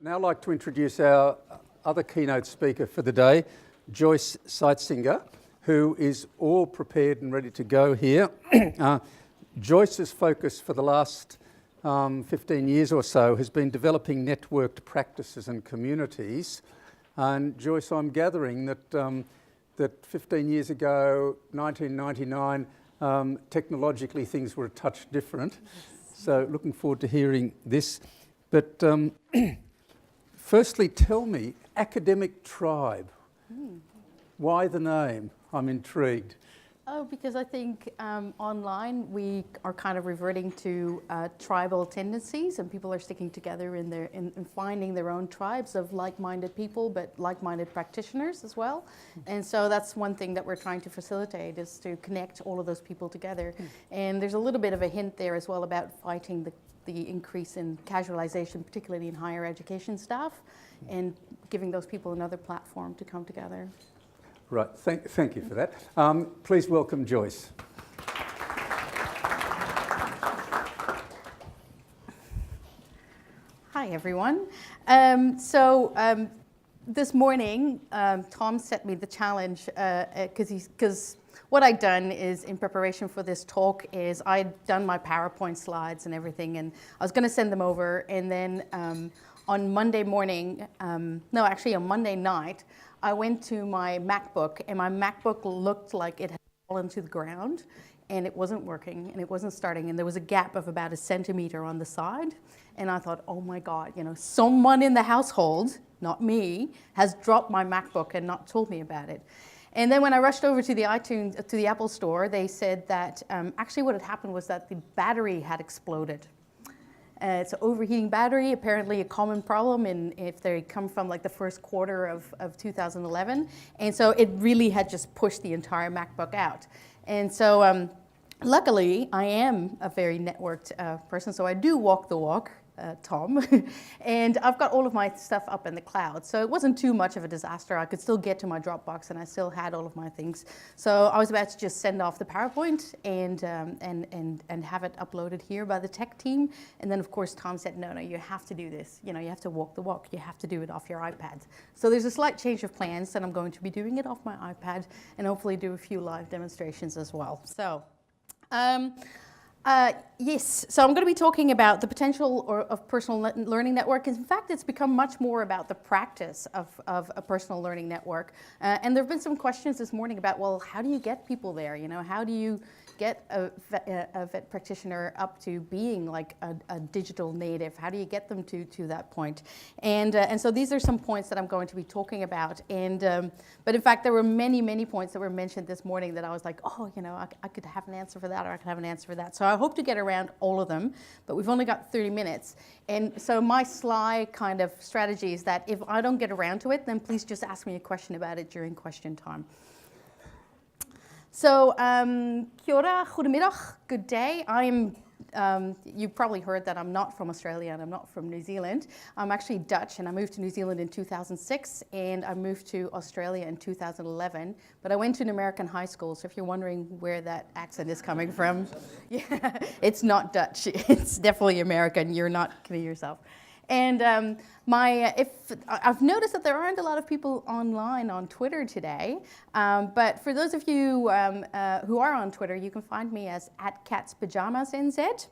Now I'd like to introduce our other keynote speaker for the day, Joyce Seitzinger, who is all prepared and ready to go here. Joyce's focus for the last 15 years or so has been developing networked practices and communities. And Joyce, I'm gathering that that 15 years ago, 1999, technologically things were a touch different. So looking forward to hearing this. But firstly, tell me, Academic Tribe, why the name? I'm intrigued. Oh, because I think online we are kind of reverting to tribal tendencies, and people are sticking together in finding their own tribes of like-minded people, but like-minded practitioners as well. And so that's one thing that we're trying to facilitate, is to connect all of those people together. And there's a little bit of a hint there as well about fighting the increase in casualization, particularly in higher education staff, and giving those people another platform to come together. Right, thank you for that. Please welcome Joyce. Hi, everyone. This morning, Tom set me the challenge because what I'd done is, in preparation for this talk, is I'd done my PowerPoint slides and everything, and I was going to send them over, and then on Monday morning, on Monday night, I went to my MacBook, and my MacBook looked like it had fallen to the ground, and it wasn't working, and it wasn't starting, and there was a gap of about 1 centimeter on the side, and I thought, oh my God, someone in the household, not me, has dropped my MacBook and not told me about it. And then when I rushed over to the Apple store, they said that actually what had happened was that the battery had exploded. It's an overheating battery, apparently a common problem if they come from like the first quarter of 2011. And so it really had just pushed the entire MacBook out. And so luckily, I am a very networked person, so I do walk the walk, Tom, and I've got all of my stuff up in the cloud. So it wasn't too much of a disaster. I could still get to my Dropbox, and I still had all of my things. So I was about to just send off the PowerPoint and have it uploaded here by the tech team. And then, of course, Tom said, no, you have to do this. You have to walk the walk. You have to do it off your iPad. So there's a slight change of plans, and I'm going to be doing it off my iPad and hopefully do a few live demonstrations as well. So. Yes, so I'm going to be talking about the potential of personal learning network. In fact, it's become much more about the practice of a personal learning network. And there have been some questions this morning about, well, how do you get people there? How do you get a vet practitioner up to being like a digital native? How do you get them to that point? And so these are some points that I'm going to be talking about. But in fact, there were many points that were mentioned this morning that I was like, oh, I could have an answer for that, or I could have an answer for that. So I hope to get around all of them, but we've only got 30 minutes. And so my sly kind of strategy is that if I don't get around to it, then please just ask me a question about it during question time. So, kia ora, goedemiddag, good day. You've probably heard that I'm not from Australia and I'm not from New Zealand. I'm actually Dutch, and I moved to New Zealand in 2006, and I moved to Australia in 2011. But I went to an American high school, so if you're wondering where that accent is coming from, yeah, it's not Dutch. It's definitely American. You're not kidding yourself. And I've noticed that there aren't a lot of people online on Twitter today, but for those of you who are on Twitter, you can find me as @CatsPajamasNZ.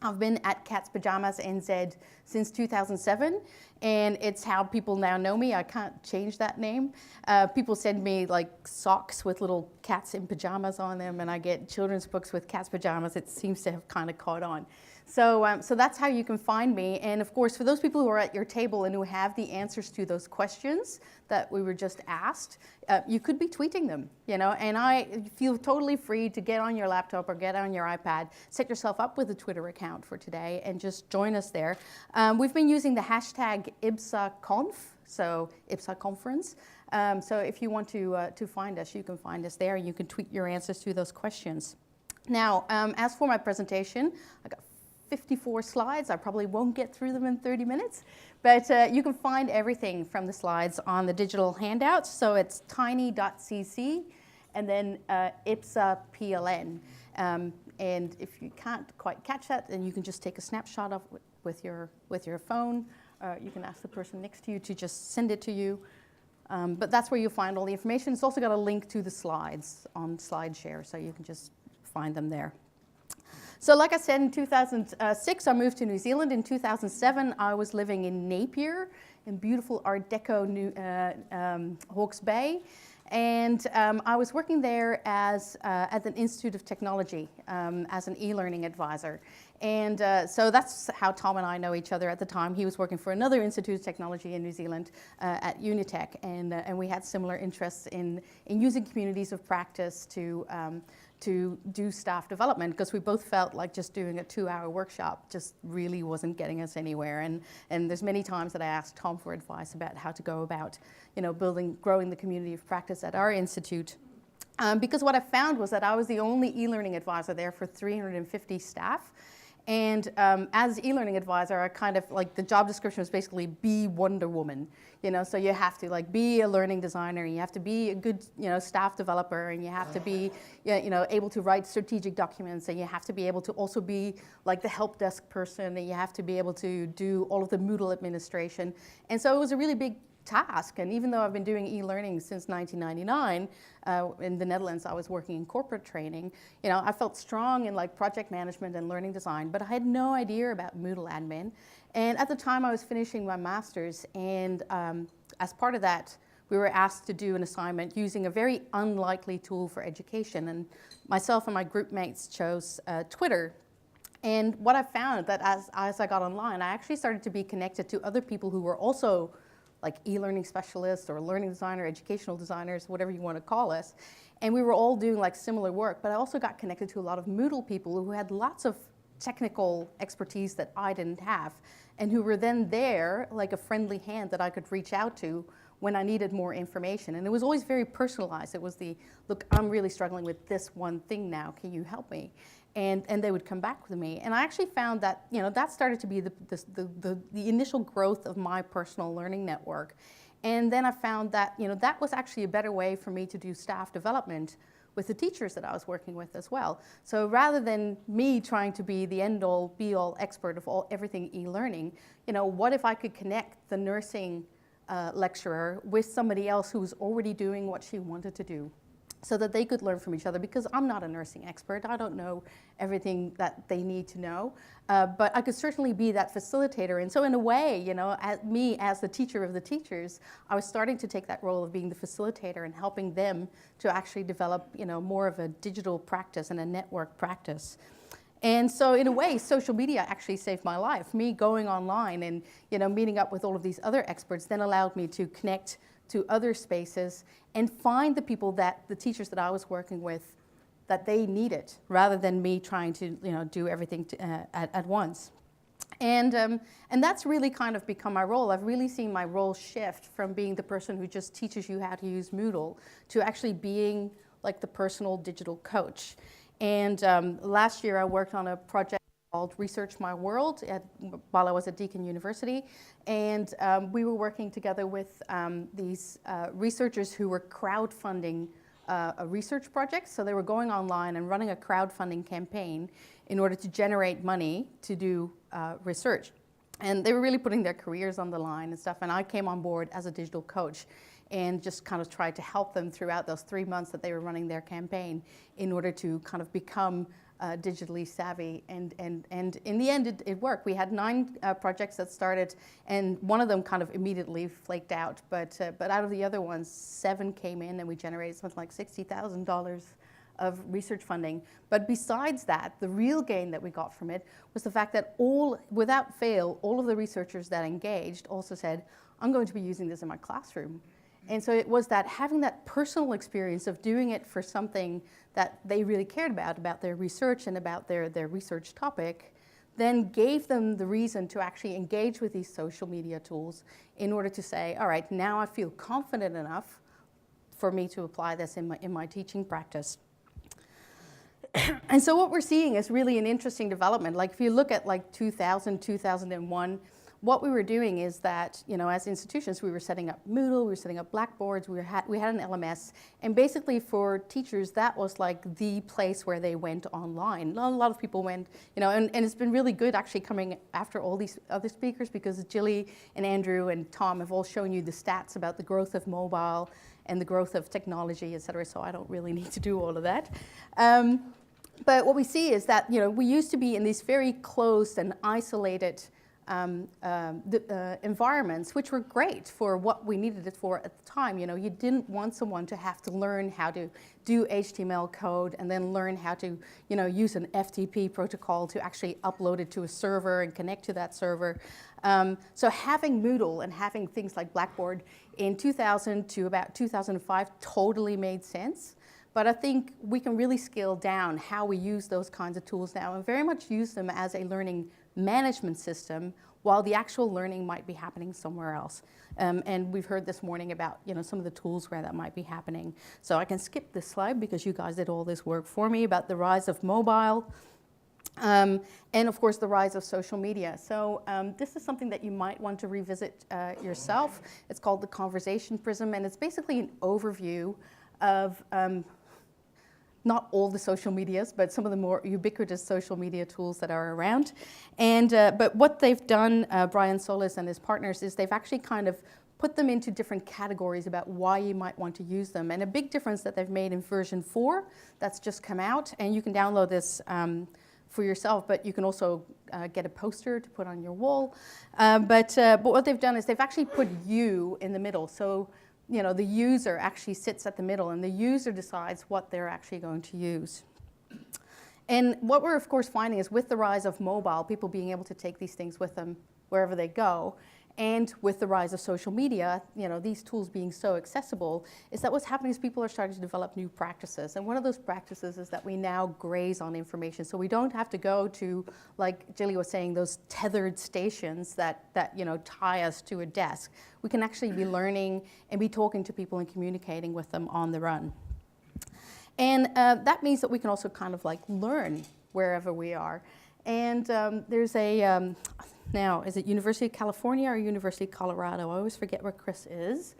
I've been @CatsPajamasNZ since 2007, and it's how people now know me. I can't change that name. People send me like socks with little cats in pajamas on them, and I get children's books with cats' pajamas. It seems to have kind of caught on. So that's how you can find me. And of course, for those people who are at your table and who have the answers to those questions that we were just asked, you could be tweeting them, and I feel totally free to get on your laptop or get on your iPad, set yourself up with a Twitter account for today, and just join us there. We've been using the hashtag IBSAConf, so IBSA Conference. So if you want to find us, you can find us there. You can tweet your answers to those questions. Now, as for my presentation, I got 54 slides. I probably won't get through them in 30 minutes, but you can find everything from the slides on the digital handouts. So it's tiny.cc and then IBSA PLN. And if you can't quite catch that, then you can just take a snapshot of with your phone you can ask the person next to you to just send it to you. But that's where you'll find all the information. It's also got a link to the slides on SlideShare, so you can just find them there. So like I said, in 2006, I moved to New Zealand. In 2007, I was living in Napier, in beautiful Art Deco Hawke's Bay. And I was working there as at an Institute of Technology as an e-learning advisor. And so that's how Tom and I know each other at the time. He was working for another Institute of Technology in New Zealand at Unitech, and we had similar interests in using communities of practice to do staff development, because we both felt like just doing a 2-hour workshop just really wasn't getting us anywhere. And there's many times that I asked Tom for advice about how to go about, growing the community of practice at our institute. Because what I found was that I was the only e-learning advisor there for 350 staff. And as e-learning advisor, I kind of the job description was basically be Wonder Woman, so you have to be a learning designer, you have to be a good, staff developer, and you have to be, able to write strategic documents, and you have to be able to also be the help desk person, and you have to be able to do all of the Moodle administration. And so it was a really big task. And even though I've been doing e-learning since 1999, in the Netherlands I was working in corporate training, I felt strong in project management and learning design, but I had no idea about Moodle admin. And at the time I was finishing my master's, and as part of that we were asked to do an assignment using a very unlikely tool for education, and myself and my group mates chose Twitter. And what I found that as I got online, I actually started to be connected to other people who were also e-learning specialists or learning designer, educational designers, whatever you want to call us. And we were all doing similar work, but I also got connected to a lot of Moodle people who had lots of technical expertise that I didn't have, and who were then there like a friendly hand that I could reach out to when I needed more information. And it was always very personalized. It was look, I'm really struggling with this one thing now, can you help me? And they would come back with me. And I actually found that, that started to be the initial growth of my personal learning network. And then I found that, that was actually a better way for me to do staff development with the teachers that I was working with as well. So rather than me trying to be the end-all, be-all expert of everything e-learning, what if I could connect the nursing lecturer with somebody else who was already doing what she wanted to do, so that they could learn from each other, because I'm not a nursing expert. I don't know everything that they need to know, but I could certainly be that facilitator. And so in a way, as the teacher of the teachers, I was starting to take that role of being the facilitator and helping them to actually develop, more of a digital practice and a network practice. And so in a way, social media actually saved my life. Me going online and, meeting up with all of these other experts then allowed me to connect to other spaces and find the people the teachers that I was working with, that they needed, rather than me trying to, do everything at once. And that's really kind of become my role. I've really seen my role shift from being the person who just teaches you how to use Moodle to actually being the personal digital coach. And last year I worked on a project called Research My World while I was at Deakin University. And we were working together with these researchers who were crowdfunding a research project. So they were going online and running a crowdfunding campaign in order to generate money to do research. And they were really putting their careers on the line and stuff. And I came on board as a digital coach and just kind of tried to help them throughout those 3 months that they were running their campaign in order to kind of become digitally savvy, and in the end it worked. We had 9 projects that started, and one of them kind of immediately flaked out, but out of the other ones, 7 came in, and we generated something like $60,000 of research funding. But besides that, the real gain that we got from it was the fact that without fail, all of the researchers that engaged also said, I'm going to be using this in my classroom. And so it was that having that personal experience of doing it for something that they really cared about their research and about their research topic, then gave them the reason to actually engage with these social media tools in order to say, all right, now I feel confident enough for me to apply this in my teaching practice. And so what we're seeing is really an interesting development. If you look at 2000, 2001, what we were doing is that, as institutions, we were setting up Moodle, we were setting up Blackboards, we had an LMS, and basically for teachers, that was like the place where they went online. A lot of people went, and it's been really good actually coming after all these other speakers, because Jilly and Andrew and Tom have all shown you the stats about the growth of mobile and the growth of technology, et cetera, so I don't really need to do all of that. But what we see is that, we used to be in these very closed and isolated environments, which were great for what we needed it for at the time. You didn't want someone to have to learn how to do HTML code and then learn how to, use an FTP protocol to actually upload it to a server and connect to that server. So having Moodle and having things like Blackboard in 2000 to about 2005 totally made sense. But I think we can really scale down how we use those kinds of tools now and very much use them as a learning management system while the actual learning might be happening somewhere else. And we've heard this morning about some of the tools where that might be happening. So I can skip this slide because you guys did all this work for me about the rise of mobile. And of course the rise of social media. So this is something that you might want to revisit yourself. It's called the Conversation Prism, and it's basically an overview of not all the social medias, but some of the more ubiquitous social media tools that are around. And but what they've done, Brian Solis and his partners, is they've actually kind of put them into different categories about why you might want to use them. And a big difference that they've made in version 4, that's just come out, and you can download this for yourself, but you can also get a poster to put on your wall. But what they've done is they've actually put you in the middle. So the user actually sits at the middle, and the user decides what they're actually going to use. And what we're, of course, finding is with the rise of mobile, people being able to take these things with them wherever they go, and with the rise of social media, these tools being so accessible, is that what's happening is people are starting to develop new practices. And one of those practices is that we now graze on information. So we don't have to go to, like Jilly was saying, those tethered stations that tie us to a desk. We can actually be learning and be talking to people and communicating with them on the run. And that means that we can also kind of like learn wherever we are. And there's a, now, is it University of California or University of Colorado? I always forget where Chris is.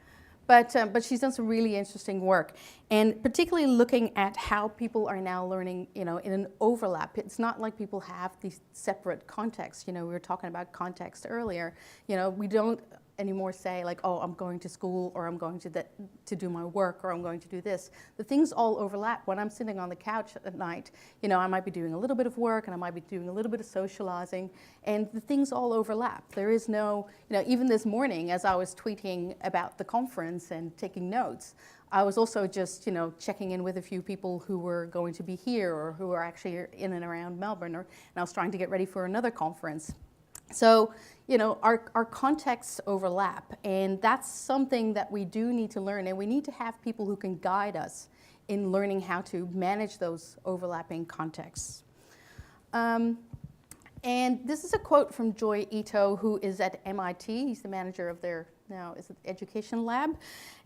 But she's done some really interesting work. And particularly looking at how people are now learning, in an overlap. It's not like people have these separate contexts. We were talking about context earlier. We don't anymore say like, oh, I'm going to school, or I'm going to do my work, or I'm going to do this. The things all overlap. When I'm sitting on the couch at night, I might be doing a little bit of work, and I might be doing a little bit of socializing, and the things all overlap. There is no, even this morning as I was tweeting about the conference and taking notes, I was also just, checking in with a few people who were going to be here or who are actually in and around Melbourne, and I was trying to get ready for another conference. So, our contexts overlap, and that's something that we do need to learn, and we need to have people who can guide us in learning how to manage those overlapping contexts. And this is a quote from Joy Ito, who is at MIT. He's the manager of their, now is it Education Lab.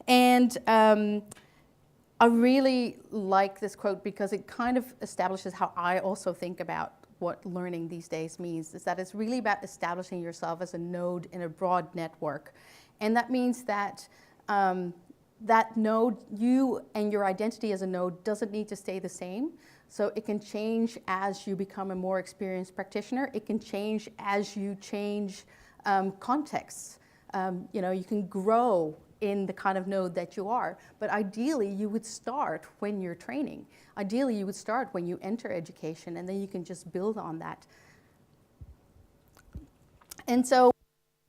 And I really like this quote because it kind of establishes how I also think about what learning these days means, is that it's really about establishing yourself as a node in a broad network. And that means that that node, you and your identity as a node doesn't need to stay the same. So it can change as you become a more experienced practitioner. It can change as you change contexts. You can grow in the kind of node that you are. But ideally, you would start when you're training. Ideally, you would start when you enter education, and then you can just build on that. And so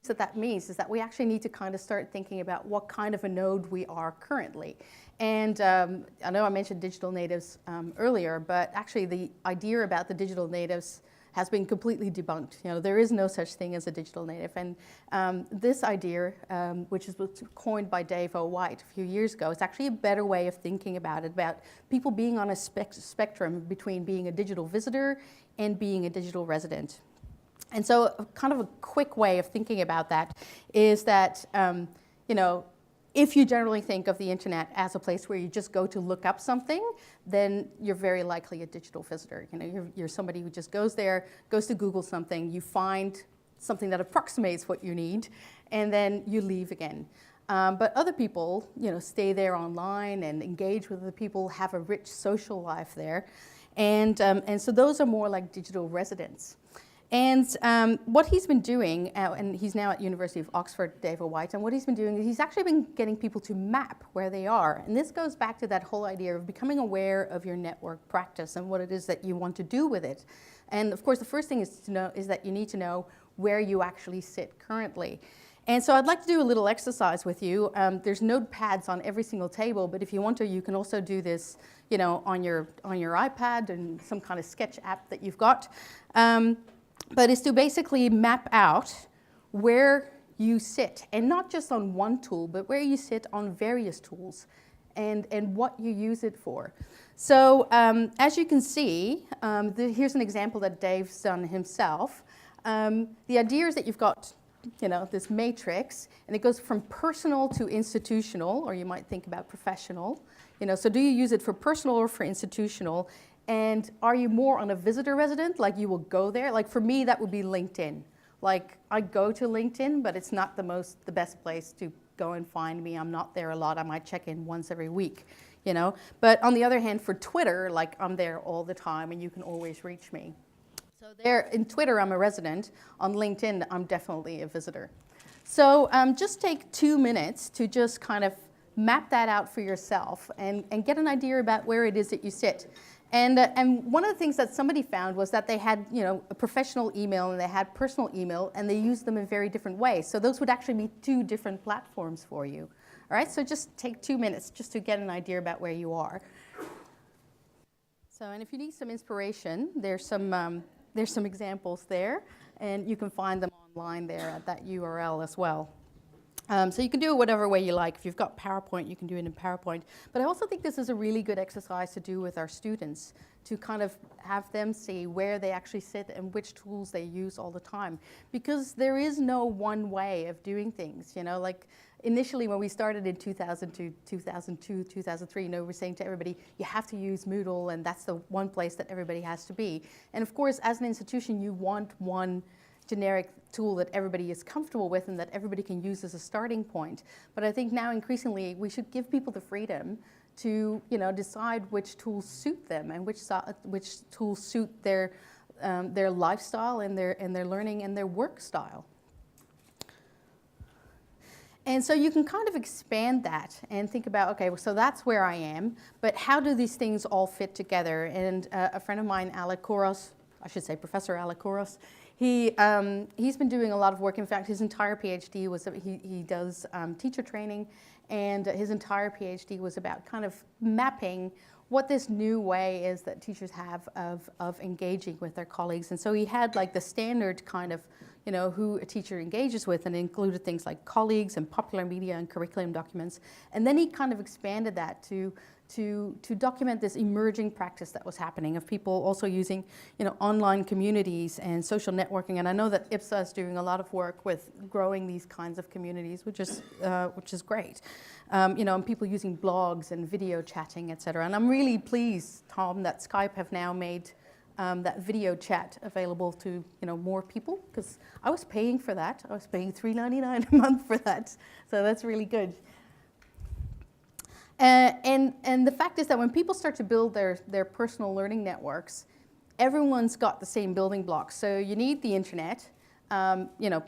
what that means is that we actually need to kind of start thinking about what kind of a node we are currently. And I know I mentioned digital natives earlier, but actually the idea about the digital natives has been completely debunked. There is no such thing as a digital native. And this idea, which was coined by Dave O. White a few years ago, is actually a better way of thinking about it, about people being on a spectrum between being a digital visitor and being a digital resident. And so kind of a quick way of thinking about that is that, if you generally think of the internet as a place where you just go to look up something, then you're very likely a digital visitor. You're somebody who just goes there, goes to Google something, you find something that approximates what you need, and then you leave again. But other people, stay there online and engage with other people, have a rich social life there. And so those are more like digital residents. And what he's been doing, and he's now at University of Oxford, David White, and what he's been doing is he's actually been getting people to map where they are. And this goes back to that whole idea of becoming aware of your network practice and what it is that you want to do with it. And of course, the first thing is that you need to know where you actually sit currently. And so I'd like to do a little exercise with you. There's notepads on every single table, but if you want to, you can also do this, on your iPad and some kind of sketch app that you've got. But it's to basically map out where you sit, and not just on one tool, but where you sit on various tools and what you use it for. So as you can see, here's an example that Dave's done himself. The idea is that you've got this matrix, and it goes from personal to institutional, or you might think about professional. So do you use it for personal or for institutional? And are you more on a visitor resident, like you will go there? Like for me, that would be LinkedIn. Like I go to LinkedIn, but it's not the best place to go and find me. I'm not there a lot. I might check in once every week, But on the other hand, for Twitter, like I'm there all the time, and you can always reach me. So there, in Twitter, I'm a resident. On LinkedIn, I'm definitely a visitor. So just take 2 minutes to just kind of map that out for yourself and get an idea about where it is that you sit. And one of the things that somebody found was that they had, a professional email and they had personal email, and they used them in very different ways. So those would actually be 2 different platforms for you. All right, so just take 2 minutes just to get an idea about where you are. So, and if you need some inspiration, there's some examples there, and you can find them online there at that URL as well. So you can do it whatever way you like. If you've got PowerPoint, you can do it in PowerPoint. But I also think this is a really good exercise to do with our students, to kind of have them see where they actually sit and which tools they use all the time. Because there is no one way of doing things, Like initially when we started in 2002, 2003, we're saying to everybody, you have to use Moodle, and that's the one place that everybody has to be. And of course, as an institution, you want one generic tool that everybody is comfortable with and that everybody can use as a starting point. But I think now increasingly we should give people the freedom to decide which tools suit them and which tools suit their lifestyle and their learning and their work style. And so you can kind of expand that and think about, okay, well, so that's where I am, but how do these things all fit together? And a friend of mine, Professor Alakouros, he's been doing a lot of work. In fact, his entire PhD was, he does teacher training, and his entire PhD was about kind of mapping what this new way is that teachers have of engaging with their colleagues. And so he had like the standard kind of, who a teacher engages with, and included things like colleagues and popular media and curriculum documents. And then he kind of expanded that to document this emerging practice that was happening of people also using, online communities and social networking. And I know that IBSA is doing a lot of work with growing these kinds of communities, which is great. And people using blogs and video chatting, etc. And I'm really pleased, Tom, that Skype have now made that video chat available to more people, because I was paying for that. I was paying $3.99 a month for that, so that's really good. And the fact is that when people start to build their personal learning networks, everyone's got the same building blocks. So you need the internet,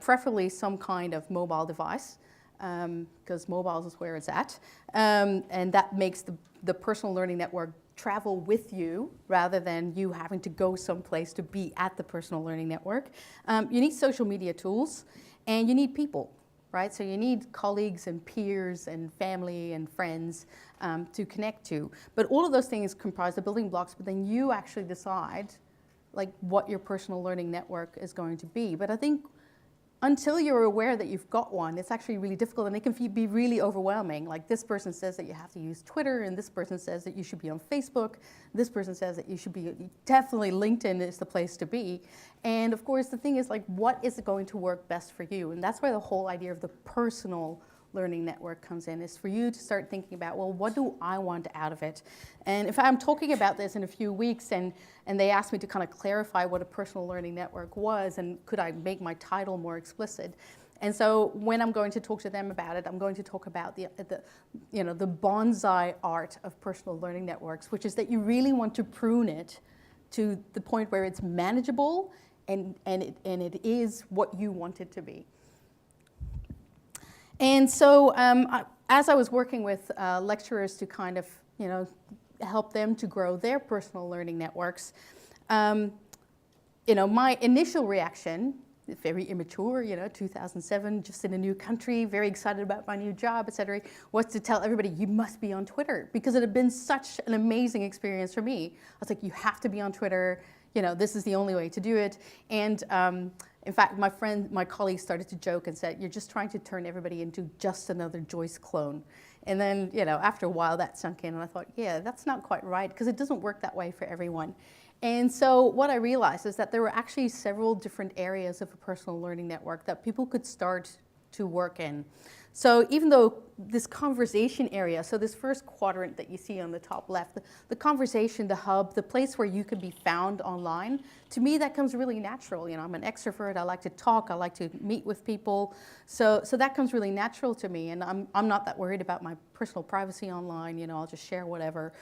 preferably some kind of mobile device, because mobile is where it's at, and that makes the personal learning network travel with you rather than you having to go someplace to be at the personal learning network. You need social media tools, and you need people, right? So you need colleagues and peers and family and friends to connect to. But all of those things comprise the building blocks, but then you actually decide like what your personal learning network is going to be. But I think until you're aware that you've got one, it's actually really difficult, and it can be really overwhelming. Like this person says that you have to use Twitter, and this person says that you should be on Facebook. This person says that you should be, definitely LinkedIn is the place to be. And of course, the thing is like, what is going to work best for you? And that's where the whole idea of the personal learning network comes in, is for you to start thinking about, well, what do I want out of it? And if I'm talking about this in a few weeks and they asked me to kind of clarify what a personal learning network was and could I make my title more explicit. And so when I'm going to talk to them about it, I'm going to talk about the bonsai art of personal learning networks, which is that you really want to prune it to the point where it's manageable and it is what you want it to be. And so as I was working with lecturers to kind of, help them to grow their personal learning networks, my initial reaction, very immature, 2007, just in a new country, very excited about my new job, et cetera, was to tell everybody, you must be on Twitter, because it had been such an amazing experience for me. I was like, you have to be on Twitter, this is the only way to do it. And in fact, my colleagues started to joke and said, you're just trying to turn everybody into just another Joyce clone. And then, after a while that sunk in and I thought, yeah, that's not quite right, because it doesn't work that way for everyone. And so what I realized is that there were actually several different areas of a personal learning network that people could start to work in. So even though this conversation area, so this first quadrant that you see on the top left, the conversation, the hub, the place where you can be found online, to me that comes really natural. I'm an extrovert, I like to talk, I like to meet with people. So that comes really natural to me, and I'm not that worried about my personal privacy online. I'll just share whatever,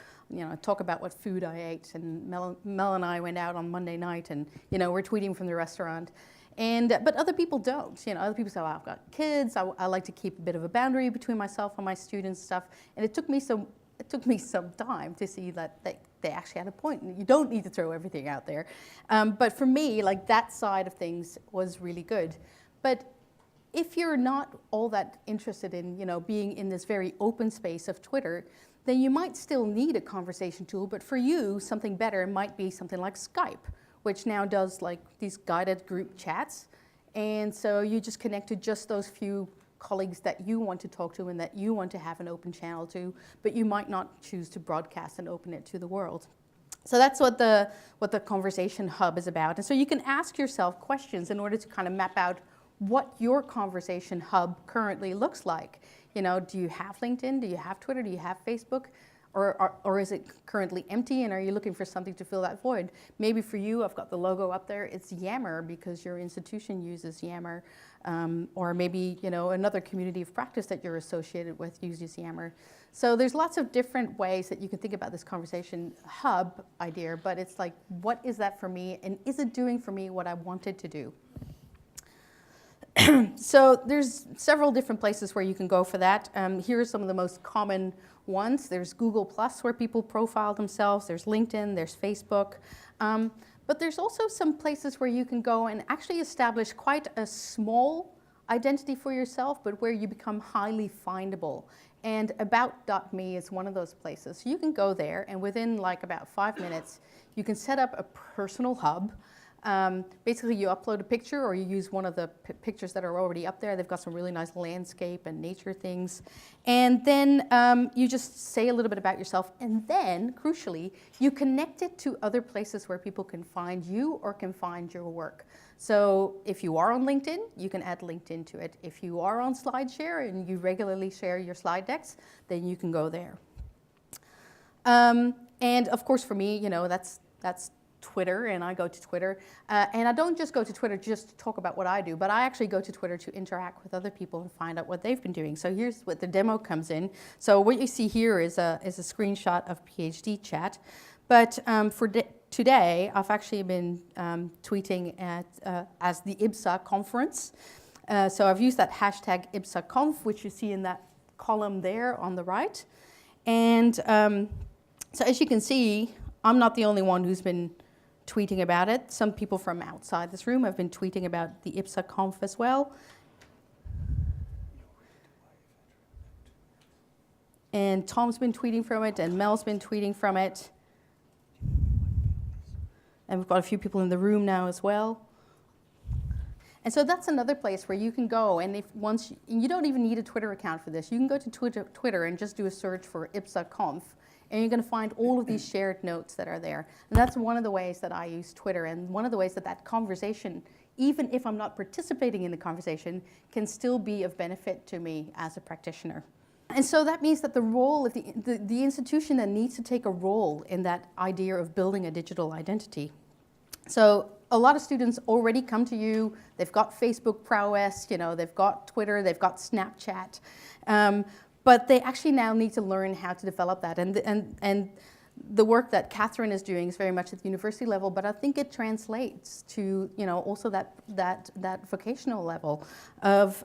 talk about what food I ate. And Mel and I went out on Monday night and, we're tweeting from the restaurant. But other people don't. Other people say, well, I've got kids. I like to keep a bit of a boundary between myself and my students' stuff. And it took me some time to see that they actually had a point. You don't need to throw everything out there. But for me, that side of things was really good. But if you're not all that interested in, being in this very open space of Twitter, then you might still need a conversation tool. But for you, something better might be something like Skype, which now does these guided group chats. And so you just connect to just those few colleagues that you want to talk to and that you want to have an open channel to, but you might not choose to broadcast and open it to the world. So that's what the conversation hub is about. And so you can ask yourself questions in order to kind of map out what your conversation hub currently looks like. Do you have LinkedIn? Do you have Twitter? Do you have Facebook? Or is it currently empty, and are you looking for something to fill that void? Maybe for you, I've got the logo up there, it's Yammer because your institution uses Yammer. Or maybe another community of practice that you're associated with uses Yammer. So there's lots of different ways that you can think about this conversation hub idea, but it's like, what is that for me, and is it doing for me what I wanted to do? So there's several different places where you can go for that. Here are some of the most common ones. There's Google+, where people profile themselves. There's LinkedIn, there's Facebook. But there's also some places where you can go and actually establish quite a small identity for yourself, but where you become highly findable. And About.me is one of those places. So you can go there, and within about 5 minutes, you can set up a personal hub. Basically, you upload a picture or you use one of the pictures that are already up there. They've got some really nice landscape and nature things. And then you just say a little bit about yourself. And then, crucially, you connect it to other places where people can find you or can find your work. So if you are on LinkedIn, you can add LinkedIn to it. If you are on SlideShare and you regularly share your slide decks, then you can go there. And of course, for me, that's Twitter, and I go to Twitter. And I don't just go to Twitter just to talk about what I do, but I actually go to Twitter to interact with other people and find out what they've been doing. So here's what the demo comes in. So what you see here is a screenshot of PhD chat. But for today, I've actually been tweeting as the IBSA conference. So I've used that hashtag IBSAConf, which you see in that column there on the right. And so as you can see, I'm not the only one who's been tweeting about it. Some people from outside this room have been tweeting about the IBSAConf as well. And Tom's been tweeting from it, and Mel's been tweeting from it. And we've got a few people in the room now as well. And so that's another place where you can go, and you don't even need a Twitter account for this. You can go to Twitter and just do a search for IBSAConf. And you're going to find all of these shared notes that are there. And that's one of the ways that I use Twitter, and one of the ways that conversation even if I'm not participating in the conversation, can still be of benefit to me as a practitioner. And so that means that the role of the institution then needs to take a role in that idea of building a digital identity. So a lot of students already come to you, they've got Facebook prowess, they've got Twitter, they've got Snapchat, but they actually now need to learn how to develop that. And the work that Catherine is doing is very much at the university level, but I think it translates to, also that vocational level of,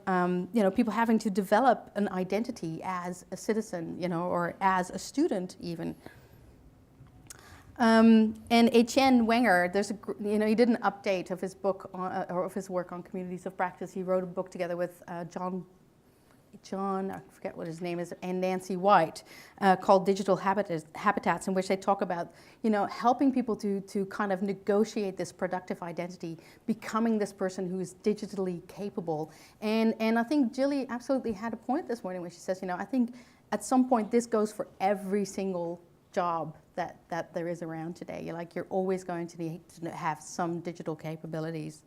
people having to develop an identity as a citizen, or as a student even. And Etienne Wenger, he did an update of his book or of his work on communities of practice. He wrote a book together with John, I forget what his name is, and Nancy White, called Digital Habitats, in which they talk about, helping people to kind of negotiate this productive identity, becoming this person who is digitally capable. And I think Jilly absolutely had a point this morning when she says, I think at some point this goes for every single job that there is around today. You're always going to need to have some digital capabilities.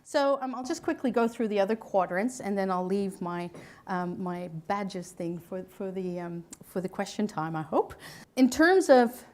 So I'll just quickly go through the other quadrants, and then I'll leave my my badges thing for the question time, I hope. In terms of,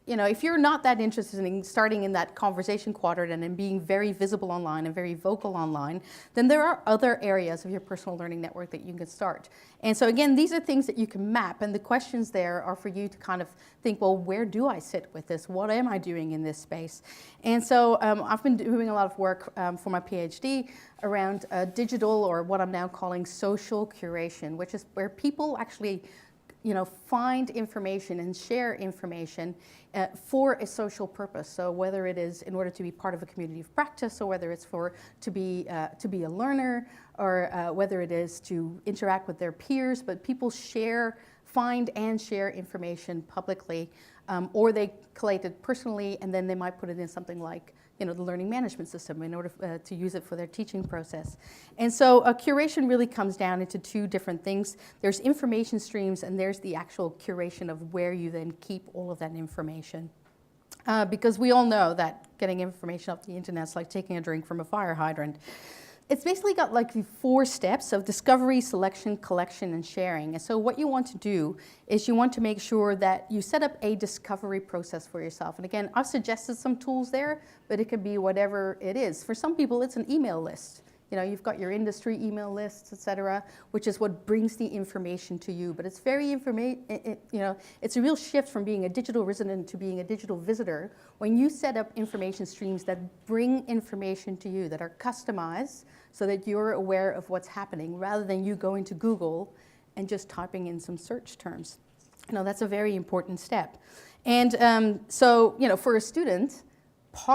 if you're not that interested in starting in that conversation quadrant and in being very visible online and very vocal online, then there are other areas of your personal learning network that you can start. And so again, these are things that you can map, and the questions there are for you to kind of think, well, where do I sit with this? What am I doing in this space? And so I've been doing a lot of work for my PhD around digital, or what I'm now calling social curation, which is where people actually find information and share information for a social purpose. So whether it is in order to be part of a community of practice, or whether it's to be a learner, or whether it is to interact with their peers, but people find and share information publicly, or they collate it personally, and then they might put it in something like the learning management system in order to use it for their teaching process. And so curation really comes down into two different things. There's information streams, and there's the actual curation of where you then keep all of that information. Because we all know that getting information off the internet is like taking a drink from a fire hydrant. It's basically got like the 4 steps of discovery, selection, collection, and sharing. And so what you want to do is you want to make sure that you set up a discovery process for yourself. And again, I've suggested some tools there, but it could be whatever it is. For some people, it's an email list. You've got your industry email lists, et cetera, which is what brings the information to you. But it's very it's a real shift from being a digital resident to being a digital visitor when you set up information streams that bring information to you, that are customized so that you're aware of what's happening, rather than you going to Google and just typing in some search terms. That's a very important step. And so, for a student,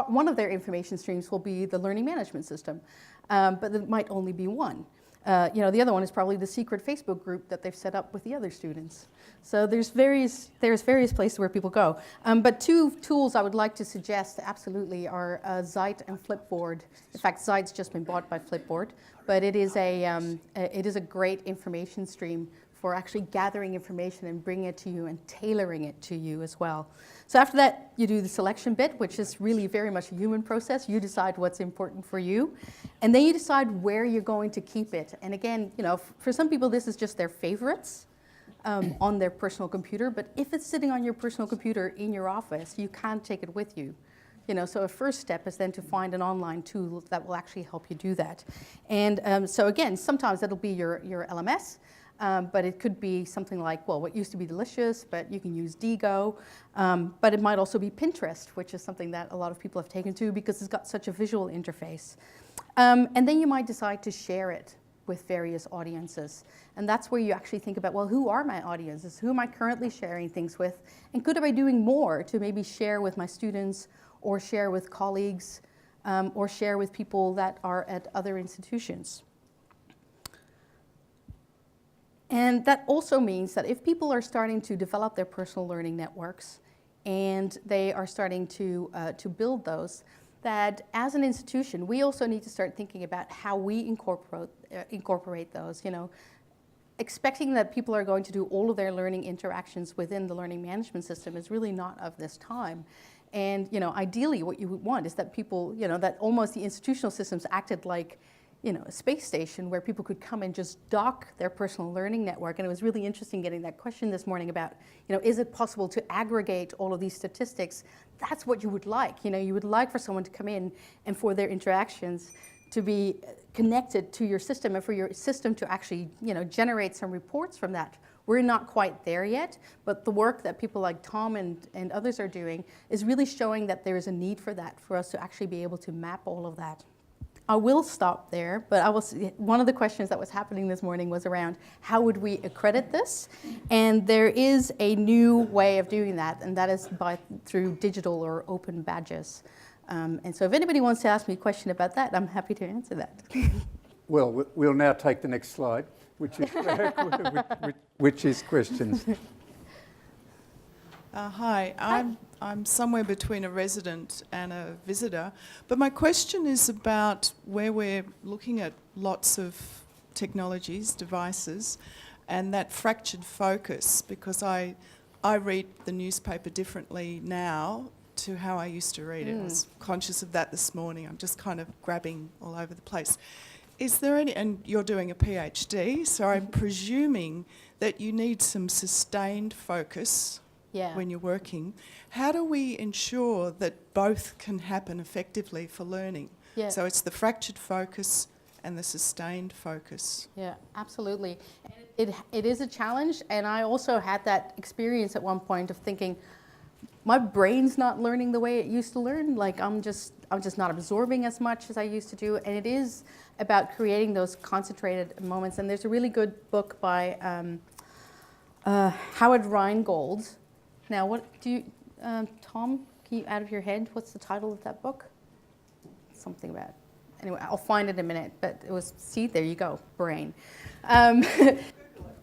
one of their information streams will be the learning management system. But it might only be one. The other one is probably the secret Facebook group that they've set up with the other students. So there's various places where people go. But 2 tools I would like to suggest absolutely are Zeit and Flipboard. In fact, Zeit's just been bought by Flipboard, but it is a great information stream for actually gathering information and bringing it to you and tailoring it to you as well. So after that, you do the selection bit, which is really very much a human process. You decide what's important for you, and then you decide where you're going to keep it. And again, for some people, this is just their favorites on their personal computer, but if it's sitting on your personal computer in your office, you can't take it with you. So a first step is then to find an online tool that will actually help you do that. And so again, sometimes that'll be your LMS, but it could be something like, well, what used to be Delicious, but you can use Digo. But it might also be Pinterest, which is something that a lot of people have taken to because it's got such a visual interface. And then you might decide to share it with various audiences. And that's where you actually think about, well, who are my audiences? Who am I currently sharing things with? And could I be doing more to maybe share with my students, or share with colleagues, or share with people that are at other institutions? And that also means that if people are starting to develop their personal learning networks, and they are starting to build those, that as an institution, we also need to start thinking about how we incorporate those. Expecting that people are going to do all of their learning interactions within the learning management system is really not of this time. And, ideally what you would want is that people, that almost the institutional systems acted like, a space station where people could come and just dock their personal learning network. And it was really interesting getting that question this morning about, is it possible to aggregate all of these statistics? That's what you would like. You would like for someone to come in and for their interactions to be connected to your system and for your system to actually, generate some reports from that. We're not quite there yet, but the work that people like Tom and others are doing is really showing that there is a need for that, for us to actually be able to map all of that. I will stop there, but one of the questions that was happening this morning was around how would we accredit this? And there is a new way of doing that, and that is through digital or open badges. And so if anybody wants to ask me a question about that, I'm happy to answer that. Well, we'll now take the next slide, which is questions. Hi, I'm somewhere between a resident and a visitor, but my question is about where we're looking at lots of technologies, devices, and that fractured focus, because I read the newspaper differently now to how I used to read it. I was conscious of that this morning. I'm just kind of grabbing all over the place. Is there any, and you're doing a PhD, so I'm presuming that you need some sustained focus when you're working. How do we ensure that both can happen effectively for learning? Yeah. So it's the fractured focus and the sustained focus. Yeah, absolutely. And it is a challenge, and I also had that experience at one point of thinking, my brain's not learning the way it used to learn. Like I'm just not absorbing as much as I used to do. And it is about creating those concentrated moments. And there's a really good book by Howard Rheingold. Now, what do you, Tom, can you out of your head, what's the title of that book? Something about, anyway, I'll find it in a minute, but it was, see, there you go, brain.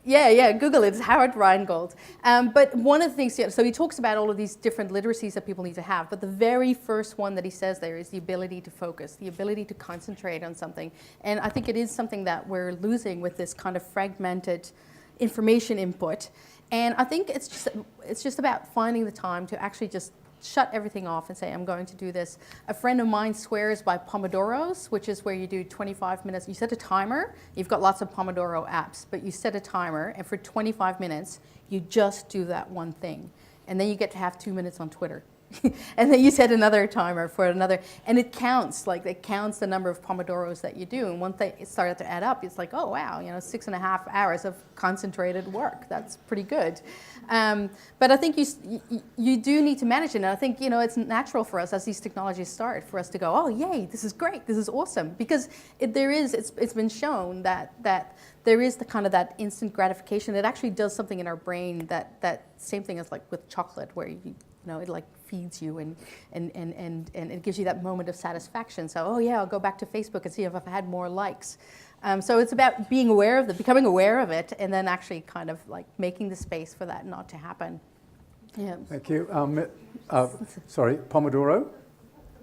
Yeah, Google it. It's Howard Rheingold. But one of the things, so he talks about all of these different literacies that people need to have, but the very first one that he says there is the ability to focus, the ability to concentrate on something. And I think it is something that we're losing with this kind of fragmented information input. And I think it's just about finding the time to actually just shut everything off and say, I'm going to do this. A friend of mine swears by Pomodoros, which is where you do 25 minutes. You set a timer. You've got lots of Pomodoro apps, but you set a timer, and for 25 minutes, you just do that one thing. And then you get to have 2 minutes on Twitter. And then you set another timer for another, and it counts the number of Pomodoros that you do. And once they start to add up, it's like, oh wow, 6.5 hours of concentrated work. That's pretty good. But I think you do need to manage it. And I think it's natural for us as these technologies start for us to go, oh yay, this is great, this is awesome, because it's been shown that there is the kind of that instant gratification. It actually does something in our brain that same thing as like with chocolate, where it like feeds you and it gives you that moment of satisfaction. So, oh yeah, I'll go back to Facebook and see if I've had more likes. So it's about being aware of becoming aware of it, and then actually kind of like making the space for that not to happen. Yeah. Thank you. Sorry, Pomodoro? The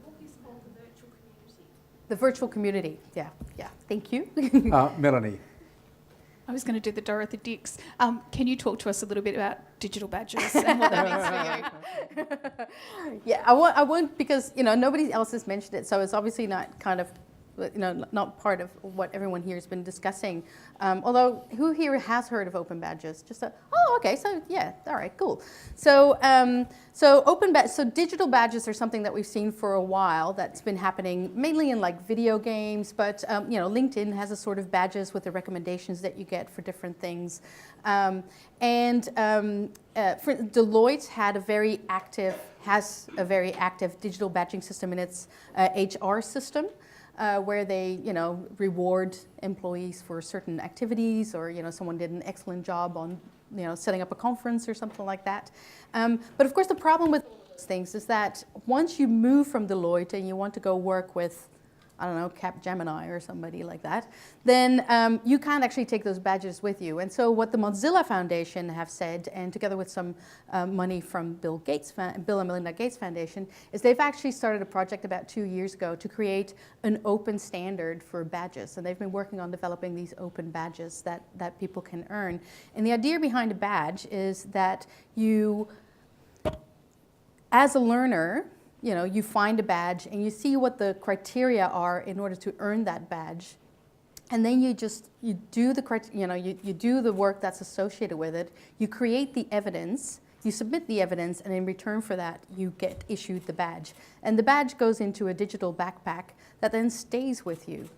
book is called The Virtual Community. The Virtual Community, yeah. Thank you. Melanie. I was going to do the Dorothy Dix. Can you talk to us a little bit about digital badges and what that means for you? Yeah, I won't because nobody else has mentioned it, so it's obviously not kind of not part of what everyone here has been discussing. Although, who here has heard of open badges? Okay, so yeah, all right, cool. So, so digital badges are something that we've seen for a while. That's been happening mainly in like video games, but LinkedIn has a sort of badges with the recommendations that you get for different things. For Deloitte has a very active digital badging system in its HR system. Where they, reward employees for certain activities, or someone did an excellent job on, setting up a conference or something like that. But of course, the problem with those things is that once you move from Deloitte and you want to go work with, I don't know, Capgemini or somebody like that, then you can't actually take those badges with you. And so what the Mozilla Foundation have said, and together with some money from Bill and Melinda Gates Foundation, is they've actually started a project about 2 years ago to create an open standard for badges. And they've been working on developing these open badges that people can earn. And the idea behind a badge is that you, as a learner, you find a badge and you see what the criteria are in order to earn that badge. And then you do you do the work that's associated with it. You create the evidence, you submit the evidence, and in return for that, you get issued the badge. And the badge goes into a digital backpack that then stays with you.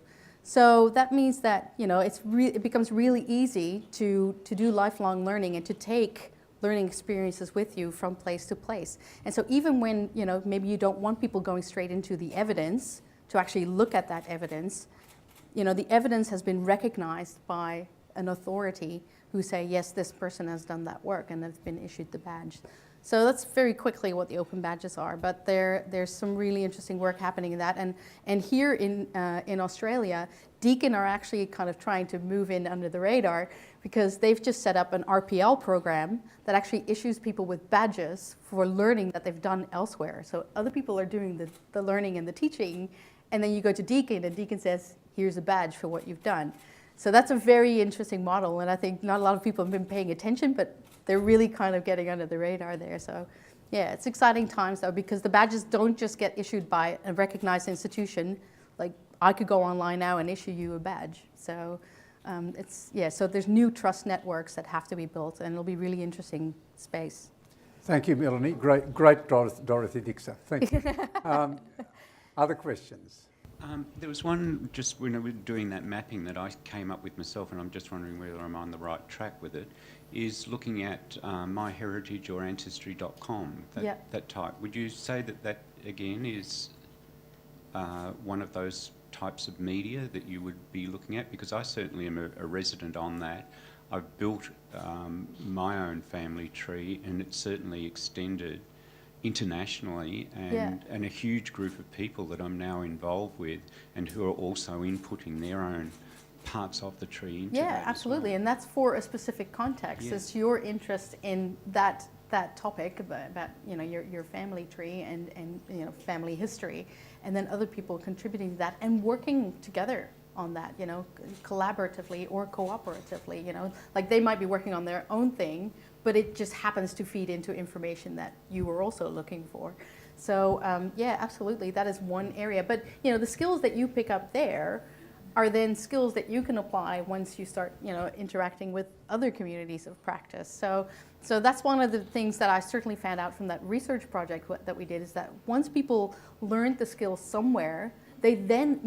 So that means that it becomes really easy to do lifelong learning and to take learning experiences with you from place to place. And so even when maybe you don't want people going straight into the evidence to actually look at that evidence, the evidence has been recognized by an authority who say, yes, this person has done that work and has been issued the badge. So that's very quickly what the open badges are, but there's some really interesting work happening in that. And here in Australia, Deakin are actually kind of trying to move in under the radar because they've just set up an RPL program that actually issues people with badges for learning that they've done elsewhere. So other people are doing the learning and the teaching, and then you go to Deakin and Deakin says, here's a badge for what you've done. So that's a very interesting model, and I think not a lot of people have been paying attention, but they're really kind of getting under the radar there. So yeah, it's exciting times though, because the badges don't just get issued by a recognized institution. Like I could go online now and issue you a badge. So so there's new trust networks that have to be built, and it'll be really interesting space. Thank you, Melanie. Great, Dorothy Dixer. Thank you. Other questions? There was one just when I was doing that mapping that I came up with myself, and I'm just wondering whether I'm on the right track with it, is looking at myheritage or ancestry.com, that type. Would you say that again is one of those types of media that you would be looking at? Because I certainly am a resident on that. I've built my own family tree, and it's certainly extended internationally, and a huge group of people that I'm now involved with and who are also inputting their own parts of the tree into that absolutely. as well. And that's for a specific context. Yeah. It's your interest in that topic about your family tree and family history, and then other people contributing to that and working together on that, collaboratively or cooperatively, like they might be working on their own thing, but it just happens to feed into information that you were also looking for. So absolutely, that is one area. But the skills that you pick up there are then skills that you can apply once you start interacting with other communities of practice. So that's one of the things that I certainly found out from that research project that we did, is that once people learned the skills somewhere, they then,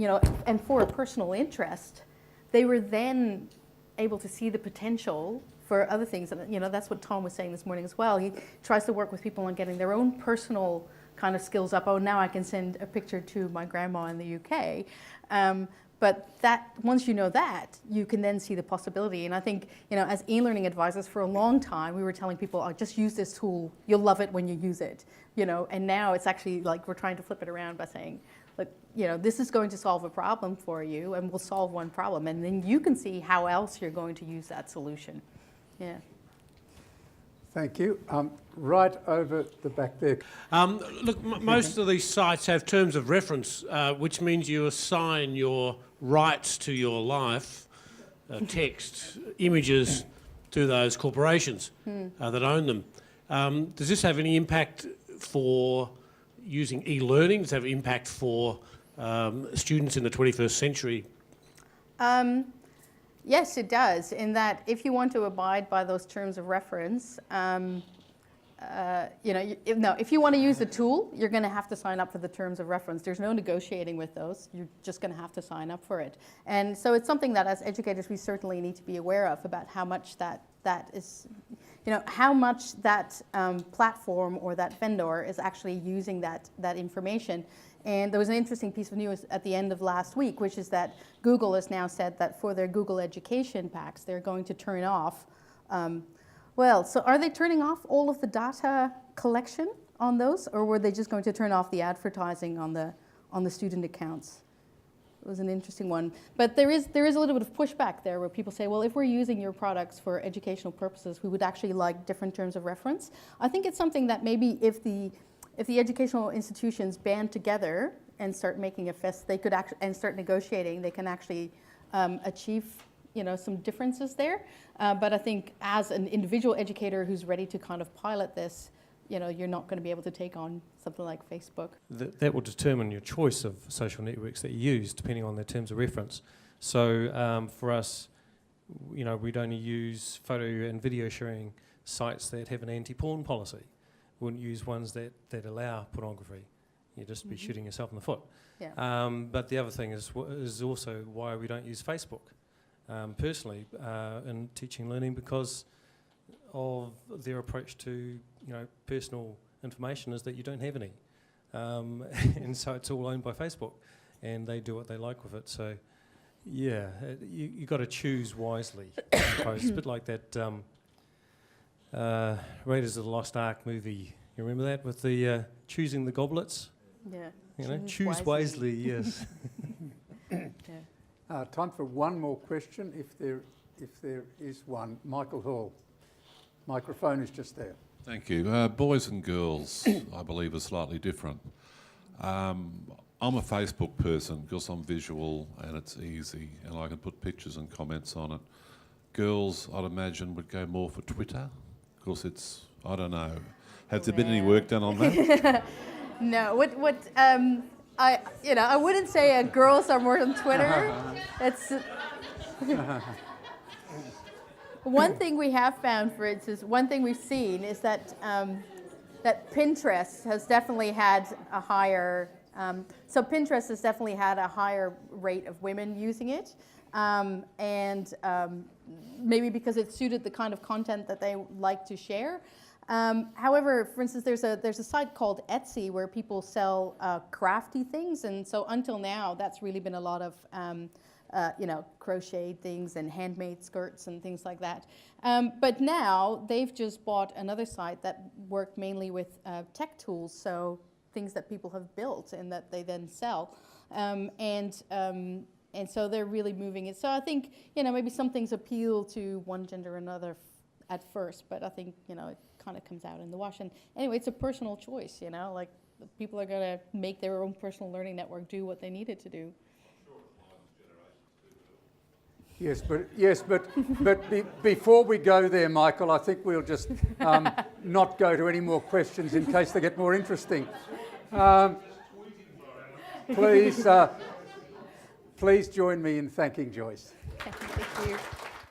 and for a personal interest, they were then able to see the potential for other things. And that's what Tom was saying this morning as well. He tries to work with people on getting their own personal kind of skills up. Oh, now I can send a picture to my grandma in the UK. But that once you know that, you can then see the possibility. And I think, as e-learning advisors for a long time, we were telling people, oh, just use this tool. You'll love it when you use it. And now it's actually like we're trying to flip it around by saying, look, this is going to solve a problem for you, and we'll solve one problem. And then you can see how else you're going to use that solution. Yeah. Thank you. Right over the back there. Look, most of these sites have terms of reference, which means you assign your rights to your life, text, images, to those corporations that own them. Does this have any impact for using e-learning? Does it have impact for students in the 21st century? Yes, it does, in that if you want to abide by those terms of reference, if you want to use the tool, you're going to have to sign up for the terms of reference. There's no negotiating with those. You're just going to have to sign up for it. And so it's something that as educators we certainly need to be aware of, about how much that is, how much that platform or that vendor is actually using that information. And there was an interesting piece of news at the end of last week, which is that Google has now said that for their Google Education packs, they're going to turn off. So are they turning off all of the data collection on those, or were they just going to turn off the advertising on the student accounts? It was an interesting one. But there is a little bit of pushback there, where people say, well, if we're using your products for educational purposes, we would actually like different terms of reference. I think it's something that maybe if the educational institutions band together and start making a fist, they could and start negotiating, they can actually achieve some differences there. But I think as an individual educator who's ready to kind of pilot this, you're not going to be able to take on something like Facebook. That will determine your choice of social networks that you use, depending on their terms of reference. So for us, we'd only use photo and video sharing sites that have an anti-porn policy. We wouldn't use ones that allow pornography. You'd just be shooting yourself in the foot. Yeah. But the other thing is also why we don't use Facebook, personally, in teaching and learning, because of their approach to personal information is that you don't have any. And so it's all owned by Facebook, and they do what they like with it. So, yeah, you got to choose wisely, I suppose. It's a bit like that Raiders of the Lost Ark movie. You remember that, with the choosing the goblets? Yeah. Choose wisely, yes. Yeah. Time for one more question, if there is one. Michael Hall. Microphone is just there. Thank you. Boys and girls, I believe, are slightly different. I'm a Facebook person because I'm visual and it's easy and I can put pictures and comments on it. Girls, I'd imagine, would go more for Twitter because it's, I don't know. Has there been any work done on that? No. I wouldn't say girls are more on Twitter. It's one thing we have found, for instance, one thing we've seen is that that Pinterest has definitely had a higher. So Pinterest has definitely had a higher rate of women using it, and maybe because it suited the kind of content that they like to share. However, for instance, there's a site called Etsy where people sell crafty things, and so until now, that's really been a lot of crocheted things and handmade skirts and things like that. But now they've just bought another site that worked mainly with tech tools, so things that people have built and that they then sell, and so they're really moving it. So I think maybe some things appeal to one gender or another at first, but I think it kind of comes out in the wash. And anyway, it's a personal choice. Like people are going to make their own personal learning network do what they need it to do. Yes, but before we go there, Michael, I think we'll just not go to any more questions in case they get more interesting. Please join me in thanking Joyce. Thank you.